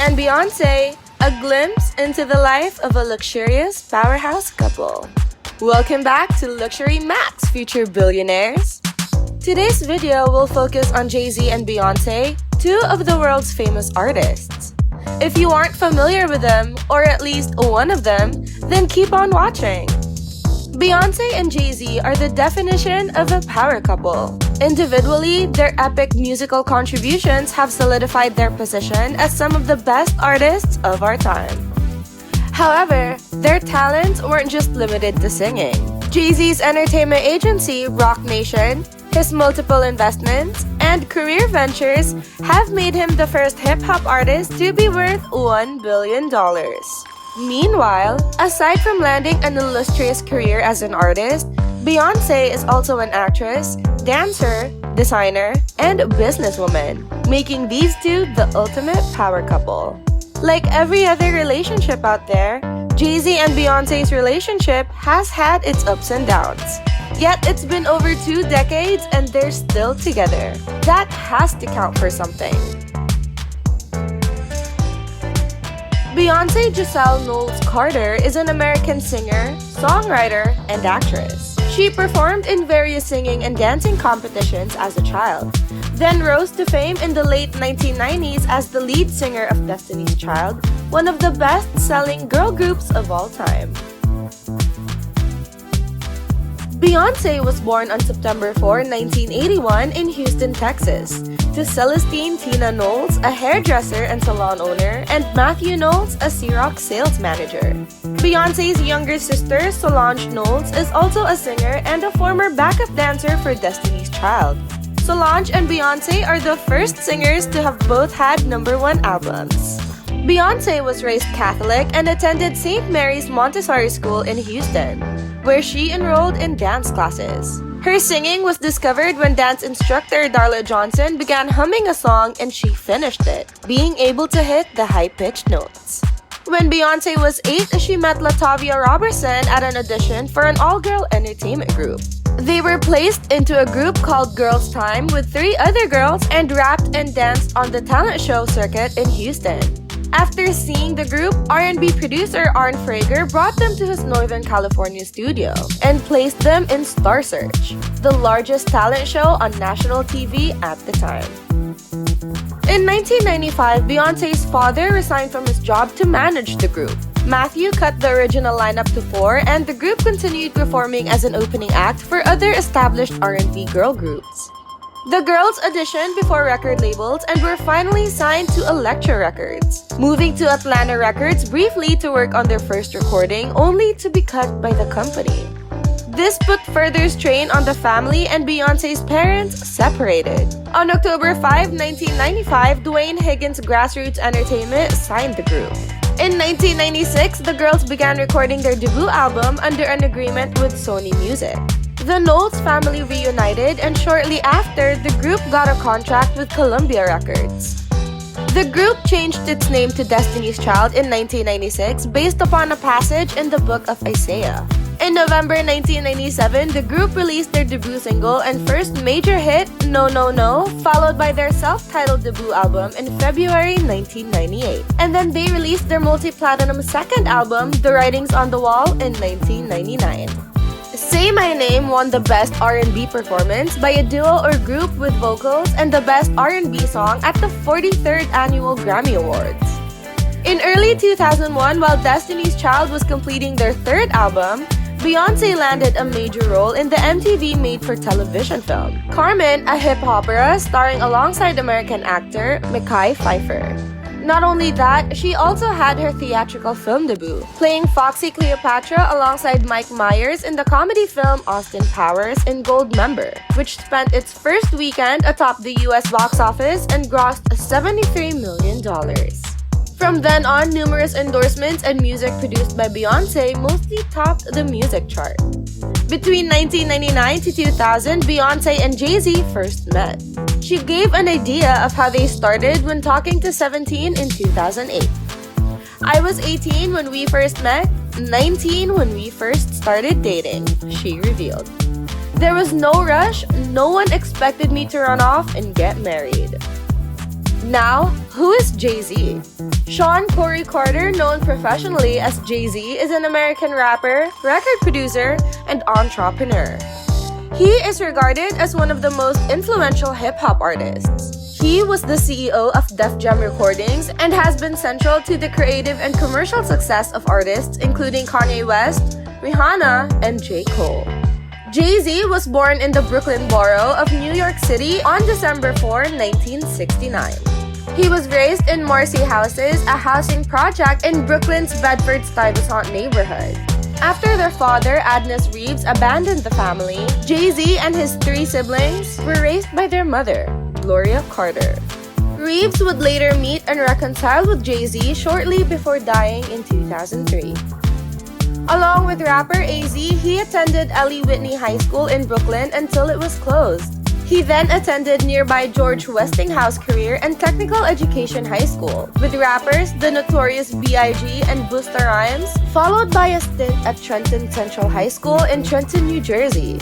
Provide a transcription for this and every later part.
and Beyoncé, a glimpse into the life of a luxurious powerhouse couple. Welcome back to luxuryMAXX, future billionaires. Today's video will focus on Jay-Z and Beyoncé, two of the world's famous artists. If you aren't familiar with them, or at least one of them, then keep on watching. Beyoncé and Jay-Z are the definition of a power couple. Individually, their epic musical contributions have solidified their position as some of the best artists of our time. However, their talents weren't just limited to singing. Jay-Z's entertainment agency, Roc Nation, his multiple investments, and career ventures have made him the first hip-hop artist to be worth $1 billion. Meanwhile, aside from landing an illustrious career as an artist, Beyoncé is also an actress, dancer, designer, and businesswoman, making these two the ultimate power couple. Like every other relationship out there, Jay-Z and Beyoncé's relationship has had its ups and downs. Yet it's been over 2 decades and they're still together. That has to count for something. Beyoncé Giselle Knowles-Carter is an American singer, songwriter, and actress. She performed in various singing and dancing competitions as a child, then rose to fame in the late 1990s as the lead singer of Destiny's Child, one of the best-selling girl groups of all time. Beyoncé was born on September 4, 1981 in Houston, Texas, to Celestine Tina Knowles, a hairdresser and salon owner, and Matthew Knowles, a Xerox sales manager. Beyoncé's younger sister, Solange Knowles, is also a singer and a former backup dancer for Destiny's Child. Solange and Beyoncé are the first singers to have both had #1 albums. Beyoncé was raised Catholic and attended St. Mary's Montessori School in Houston, where she enrolled in dance classes. Her singing was discovered when dance instructor Darla Johnson began humming a song and she finished it, being able to hit the high-pitched notes. When Beyoncé was 8, she met LaTavia Robertson at an audition for an all-girl entertainment group. They were placed into a group called Girls Time with 3 other girls and rapped and danced on the talent show circuit in Houston. After seeing the group, R&B producer Arn Frager brought them to his Northern California studio and placed them in Star Search, the largest talent show on national TV at the time. In 1995, Beyoncé's father resigned from his job to manage the group. Matthew cut the original lineup to 4, and the group continued performing as an opening act for other established R&B girl groups. The girls auditioned before record labels and were finally signed to Elektra Records, moving to Atlantic Records briefly to work on their first recording, only to be cut by the company. This put further strain on the family, and Beyoncé's parents separated. On October 5, 1995, Dwayne Higgins Grassroots Entertainment signed the group. In 1996, the girls began recording their debut album under an agreement with Sony Music. The Knowles family reunited, and shortly after, the group got a contract with Columbia Records. The group changed its name to Destiny's Child in 1996 based upon a passage in the book of Isaiah. In November 1997, the group released their debut single and first major hit, No No No, followed by their self-titled debut album in February 1998. And then they released their multi-platinum second album, The Writings on the Wall, in 1999. Say My Name won the Best R&B Performance by a Duo or Group with Vocals and the Best R&B Song at the 43rd Annual Grammy Awards. In early 2001, while Destiny's Child was completing their 3rd album, Beyoncé landed a major role in the MTV made-for-television film, Carmen, a hip opera starring alongside American actor Mekhi Phifer. Not only that, she also had her theatrical film debut, playing Foxy Cleopatra alongside Mike Myers in the comedy film Austin Powers in Goldmember, which spent its first weekend atop the US box office and grossed $73 million. From then on, numerous endorsements and music produced by Beyoncé mostly topped the music chart. Between 1999 to 2000, Beyoncé and Jay-Z first met. She gave an idea of how they started when talking to 17 in 2008. I was 18 when we first met, 19 when we first started dating, she revealed. There was no rush, no one expected me to run off and get married. Now, who is Jay-Z? Shawn Corey Carter, known professionally as Jay-Z, is an American rapper, record producer, and entrepreneur. He is regarded as one of the most influential hip-hop artists. He was the CEO of Def Jam Recordings and has been central to the creative and commercial success of artists including Kanye West, Rihanna, and J. Cole. Jay-Z was born in the Brooklyn borough of New York City on December 4, 1969. He was raised in Marcy Houses, a housing project in Brooklyn's Bedford-Stuyvesant neighborhood. After their father, Adnis Reeves, abandoned the family, Jay-Z and his 3 siblings were raised by their mother, Gloria Carter. Reeves would later meet and reconcile with Jay-Z shortly before dying in 2003. Along with rapper AZ, he attended Ellie Whitney High School in Brooklyn until it was closed. He then attended nearby George Westinghouse Career and Technical Education High School with rappers The Notorious B.I.G. and Busta Rhymes, followed by a stint at Trenton Central High School in Trenton, New Jersey,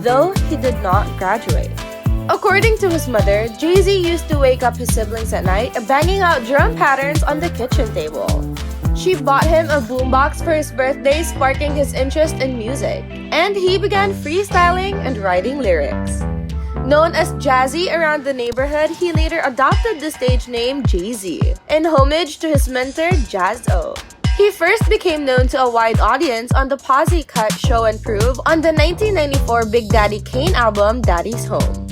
though he did not graduate. According to his mother, Jay-Z used to wake up his siblings at night banging out drum patterns on the kitchen table. She bought him a boombox for his birthday, sparking his interest in music, and he began freestyling and writing lyrics. Known as Jazzy around the neighborhood, he later adopted the stage name Jay-Z, in homage to his mentor Jaz-O. He first became known to a wide audience on the posse cut Show and Prove on the 1994 Big Daddy Kane album Daddy's Home.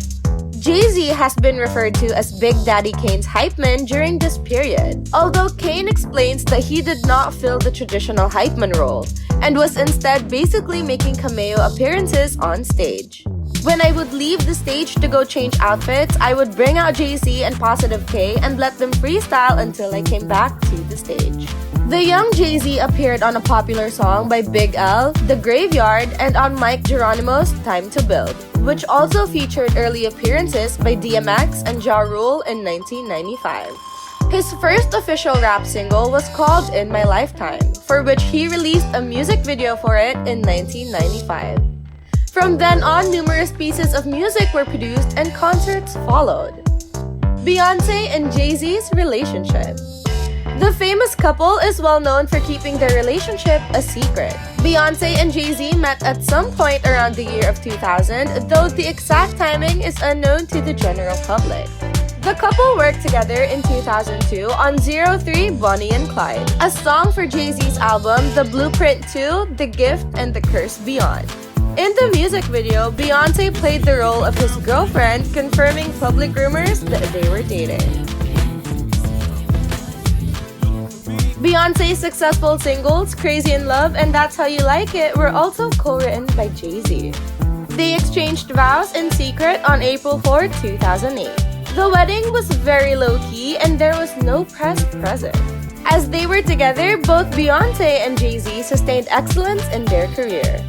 Jay-Z has been referred to as Big Daddy Kane's hype man during this period, although Kane explains that he did not fill the traditional hype man role and was instead basically making cameo appearances on stage. When I would leave the stage to go change outfits, I would bring out Jay-Z and Positive K and let them freestyle until I came back to the stage. The young Jay-Z appeared on a popular song by Big L, The Graveyard, and on Mike Geronimo's Time to Build, which also featured early appearances by DMX and Ja Rule in 1995. His first official rap single was called In My Lifetime, for which he released a music video for it in 1995. From then on, numerous pieces of music were produced and concerts followed. Beyoncé and Jay-Z's relationship. The famous couple is well known for keeping their relationship a secret. Beyoncé and Jay-Z met at some point around the year of 2000, though the exact timing is unknown to the general public. The couple worked together in 2002 on 03 Bonnie and Clyde, a song for Jay-Z's album The Blueprint 2, The Gift, and The Curse Beyond. In the music video, Beyoncé played the role of his girlfriend, confirming public rumors that they were dating. Beyoncé's successful singles, Crazy in Love and That's How You Like It, were also co-written by Jay-Z. They exchanged vows in secret on April 4, 2008. The wedding was very low-key and there was no press present. As they were together, both Beyoncé and Jay-Z sustained excellence in their career.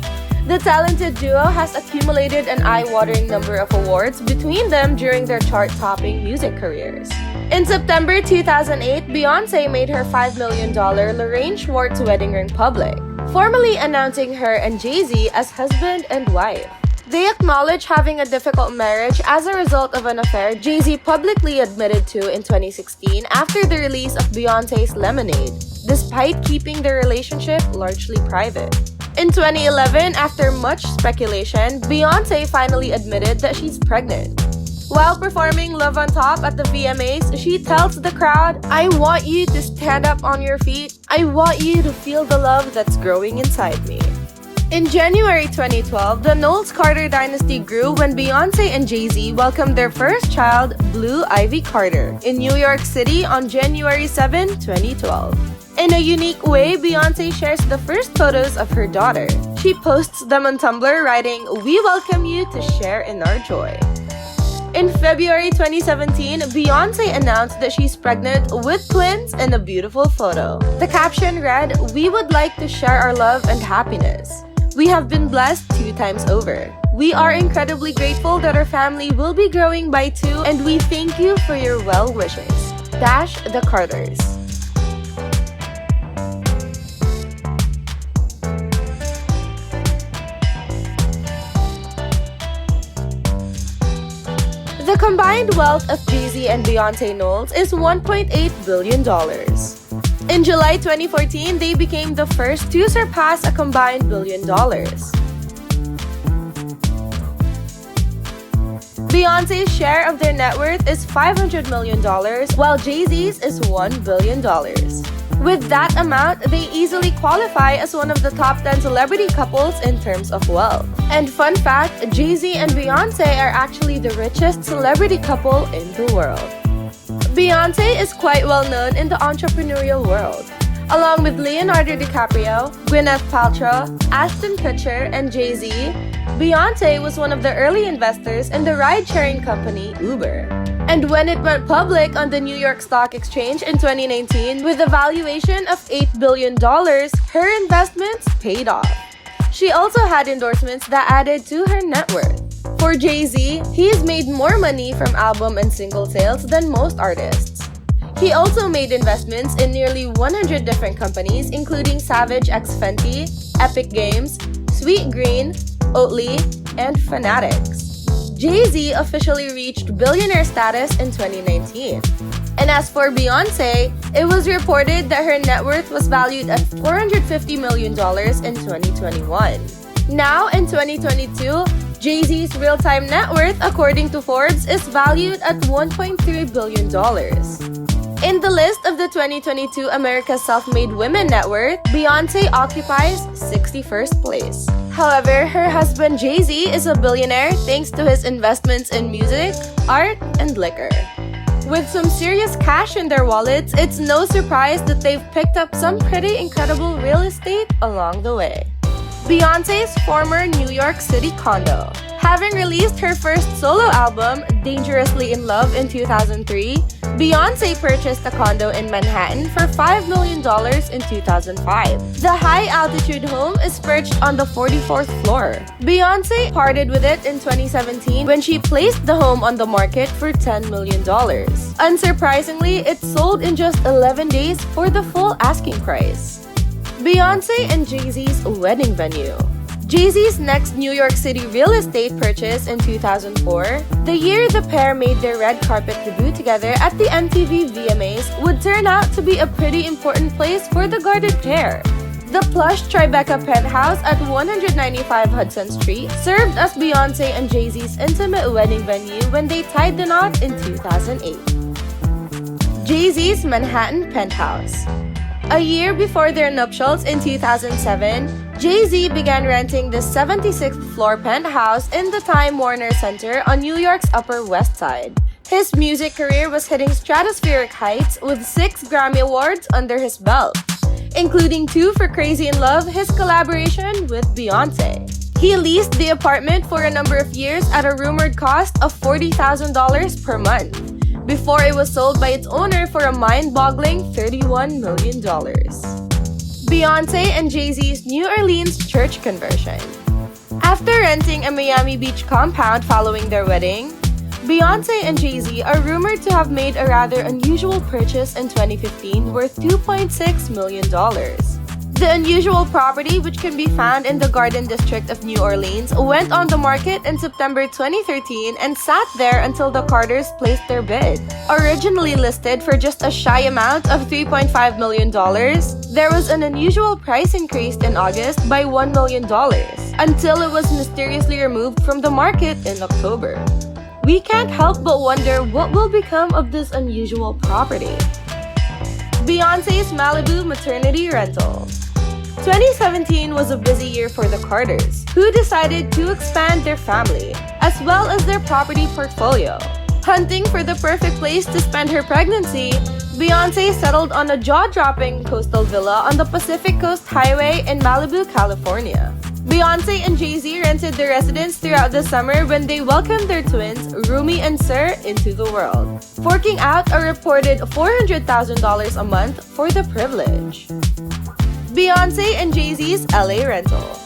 The talented duo has accumulated an eye-watering number of awards between them during their chart-topping music careers. In September 2008, Beyoncé made her $5 million Lorraine Schwartz wedding ring public, formally announcing her and Jay-Z as husband and wife. They acknowledge having a difficult marriage as a result of an affair Jay-Z publicly admitted to in 2016 after the release of Beyoncé's Lemonade, despite keeping their relationship largely private. In 2011, after much speculation, Beyoncé finally admitted that she's pregnant. While performing Love on Top at the VMAs, she tells the crowd, "I want you to stand up on your feet. I want you to feel the love that's growing inside me." In January 2012, the Knowles-Carter dynasty grew when Beyoncé and Jay-Z welcomed their first child, Blue Ivy Carter, in New York City on January 7, 2012. In a unique way, Beyoncé shares the first photos of her daughter. She posts them on Tumblr writing, "We welcome you to share in our joy." In February 2017, Beyoncé announced that she's pregnant with twins in a beautiful photo. The caption read, "We would like to share our love and happiness. We have been blessed 2 times over. We are incredibly grateful that our family will be growing by 2 and we thank you for your well wishes. Dash the Carters." The combined wealth of Jay-Z and Beyoncé Knowles is $1.8 billion. In July 2014, they became the first to surpass a combined $1 billion. Beyoncé's share of their net worth is $500 million, while Jay-Z's is $1 billion. With that amount, they easily qualify as one of the top 10 celebrity couples in terms of wealth. And fun fact, Jay-Z and Beyoncé are actually the richest celebrity couple in the world. Beyoncé is quite well known in the entrepreneurial world. Along with Leonardo DiCaprio, Gwyneth Paltrow, Ashton Kutcher, and Jay-Z, Beyoncé was one of the early investors in the ride-sharing company Uber. And when it went public on the New York Stock Exchange in 2019 with a valuation of $8 billion, her investments paid off. She also had endorsements that added to her net worth. For Jay-Z, he's made more money from album and single sales than most artists. He also made investments in nearly 100 different companies including Savage X Fenty, Epic Games, Sweet Green, Oatly, and Fanatics. Jay-Z officially reached billionaire status in 2019. And as for Beyoncé, it was reported that her net worth was valued at $450 million in 2021. Now, in 2022, Jay-Z's real-time net worth, according to Forbes, is valued at $1.3 billion. In the list of the 2022 America's Self-Made Women net worth, Beyoncé occupies 61st place. However, her husband Jay-Z is a billionaire thanks to his investments in music, art, and liquor. With some serious cash in their wallets, it's no surprise that they've picked up some pretty incredible real estate along the way. Beyoncé's former New York City condo. Having released her first solo album, Dangerously in Love, in 2003, Beyoncé purchased a condo in Manhattan for $5 million in 2005. The high-altitude home is perched on the 44th floor. Beyoncé parted with it in 2017 when she placed the home on the market for $10 million. Unsurprisingly, it sold in just 11 days for the full asking price. Beyoncé and Jay-Z's wedding venue. Jay-Z's next New York City real estate purchase in 2004, the year the pair made their red carpet debut together at the MTV VMAs, would turn out to be a pretty important place for the guarded pair. The plush Tribeca penthouse at 195 Hudson Street served as Beyoncé and Jay-Z's intimate wedding venue when they tied the knot in 2008. Jay-Z's Manhattan penthouse. A year before their nuptials in 2007, Jay-Z began renting the 76th floor penthouse in the Time Warner Center on New York's Upper West Side. His music career was hitting stratospheric heights with 6 Grammy Awards under his belt, including 2 for Crazy in Love, his collaboration with Beyoncé. He leased the apartment for a number of years at a rumored cost of $40,000 per month, before it was sold by its owner for a mind-boggling $31 million. Beyoncé and Jay-Z's New Orleans church conversion. After renting a Miami Beach compound following their wedding, Beyoncé and Jay-Z are rumored to have made a rather unusual purchase in 2015 worth $2.6 million. The unusual property, which can be found in the Garden District of New Orleans, went on the market in September 2013 and sat there until the Carters placed their bid. Originally listed for just a shy amount of $3.5 million, there was an unusual price increase in August by $1 million, until it was mysteriously removed from the market in October. We can't help but wonder what will become of this unusual property. Beyoncé's Malibu maternity rental. 2017 was a busy year for the Carters, who decided to expand their family, as well as their property portfolio. Hunting for the perfect place to spend her pregnancy, Beyoncé settled on a jaw-dropping coastal villa on the Pacific Coast Highway in Malibu, California. Beyoncé and Jay-Z rented the residence throughout the summer when they welcomed their twins, Rumi and Sir, into the world, forking out a reported $400,000 a month for the privilege. Beyoncé and Jay-Z's LA rental.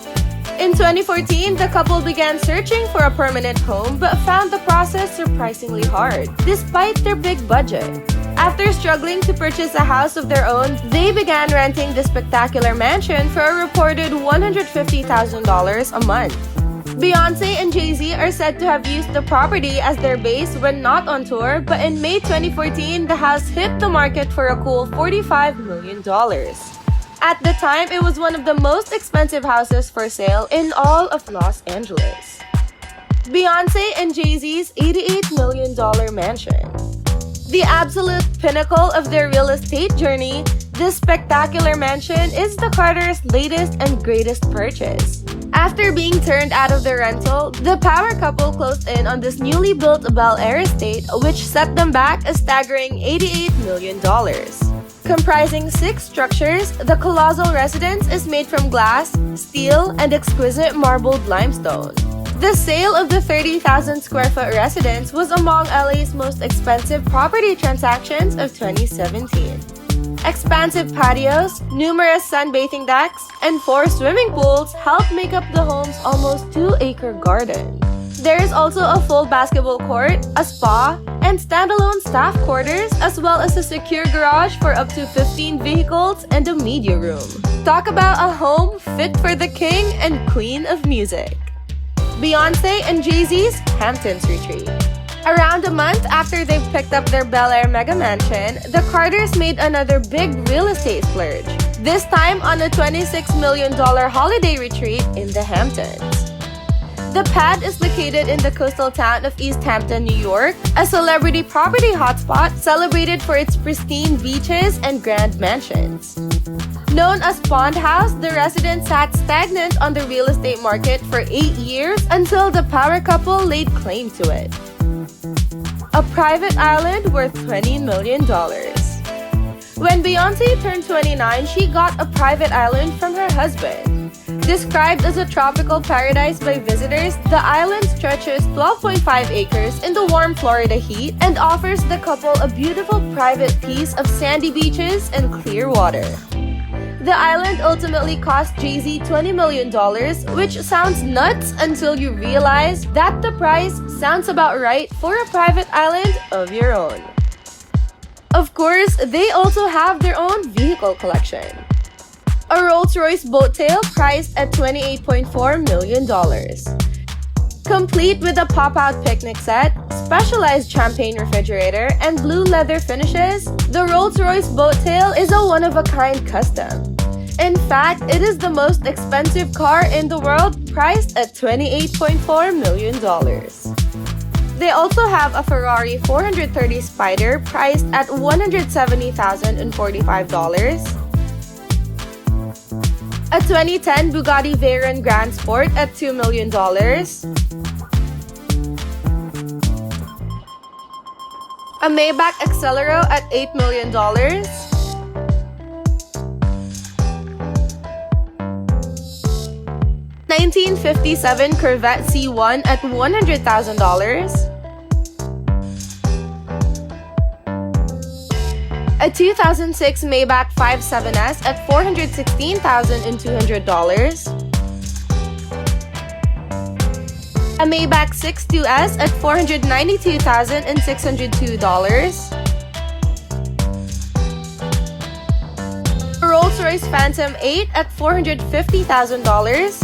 In 2014, the couple began searching for a permanent home but found the process surprisingly hard, despite their big budget. After struggling to purchase a house of their own, they began renting the spectacular mansion for a reported $150,000 a month. Beyoncé and Jay-Z are said to have used the property as their base when not on tour, but in May 2014, the house hit the market for a cool $45 million. At the time, it was one of the most expensive houses for sale in all of Los Angeles. Beyoncé and Jay-Z's $88 million mansion. The absolute pinnacle of their real estate journey, this spectacular mansion is the Carters' latest and greatest purchase. After being turned out of the rental, the power couple closed in on this newly built Bel Air estate, which set them back a staggering $88 million. Comprising 6 structures, the colossal residence is made from glass, steel, and exquisite marbled limestone. The sale of the 30,000 square foot residence was among LA's most expensive property transactions of 2017. Expansive patios, numerous sunbathing decks, and 4 swimming pools help make up the home's almost 2-acre garden. There is also a full basketball court, a spa, and standalone staff quarters, as well as a secure garage for up to 15 vehicles and a media room. Talk about a home fit for the king and queen of music. Beyoncé and Jay-Z's Hamptons retreat. Around a month after they've picked up their Bel Air mega mansion, the Carters made another big real estate splurge, this time on a $26 million holiday retreat in the Hamptons. The pad is located in the coastal town of East Hampton, New York, a celebrity property hotspot celebrated for its pristine beaches and grand mansions. Known as Pond House, the residence sat stagnant on the real estate market for 8 years until the power couple laid claim to it. A private island worth $20 million. When Beyoncé turned 29, she got a private island from her husband. Described as a tropical paradise by visitors, the island stretches 12.5 acres in the warm Florida heat and offers the couple a beautiful private piece of sandy beaches and clear water. The island ultimately cost Jay-Z $20 million, which sounds nuts until you realize that the price sounds about right for a private island of your own. Of course, they also have their own vehicle collection. A Rolls-Royce boat tail priced at $28.4 million. Complete with a pop-out picnic set, specialized champagne refrigerator, and blue leather finishes, the Rolls-Royce boat tail is a one-of-a-kind custom. In fact, it is the most expensive car in the world, priced at $28.4 million. They also have a Ferrari 430 Spider priced at $170,045, a 2010 Bugatti Veyron Grand Sport at $2 million, a Maybach Accelero at $8 million, 1957 Corvette C1 at $100,000, a 2006 Maybach 5.7s at $416,200, a Maybach 6.2s at $492,602, a Rolls-Royce Phantom 8 at $450,000,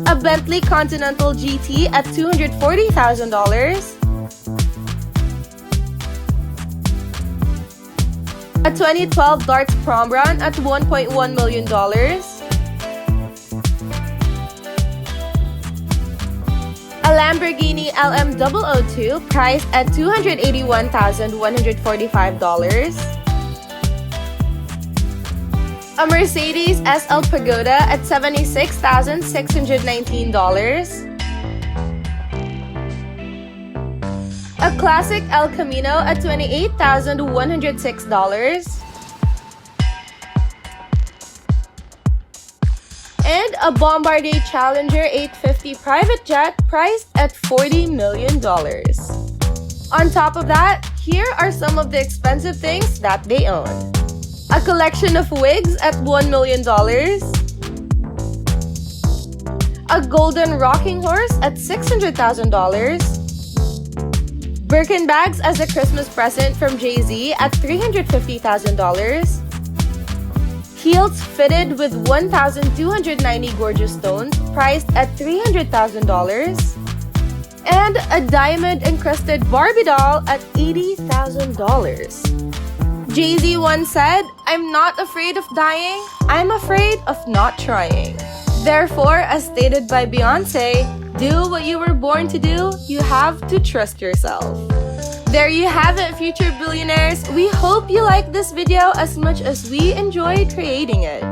a Bentley Continental GT at $240,000, a 2012 Darts Prom Run at $1.1 million, a Lamborghini LM002 priced at $281,145, a Mercedes SL Pagoda at $76,619, a classic El Camino at $28,106, and a Bombardier Challenger 850 private jet priced at $40 million. On top of that, here are some of the expensive things that they own. A collection of wigs at $1 million, a golden rocking horse at $600,000, Birkin bags as a Christmas present from Jay-Z at $350,000, Heels fitted with 1,290 gorgeous stones priced at $300,000. And a diamond-encrusted Barbie doll at $80,000. Jay-Z once said, "I'm not afraid of dying, I'm afraid of not trying." Therefore, as stated by Beyoncé, do what you were born to do, you have to trust yourself. There you have it, future billionaires. We hope you like this video as much as we enjoyed creating it.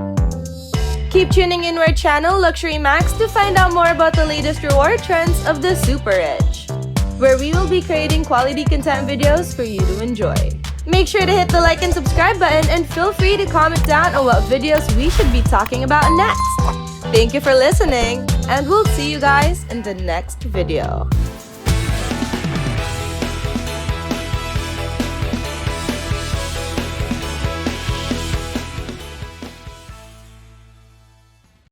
Keep tuning in our channel, luxuryMAXX, to find out more about the latest reward trends of the super rich, where we will be creating quality content videos for you to enjoy. Make sure to hit the like and subscribe button, and feel free to comment down on what videos we should be talking about next. Thank you for listening, and we'll see you guys in the next video.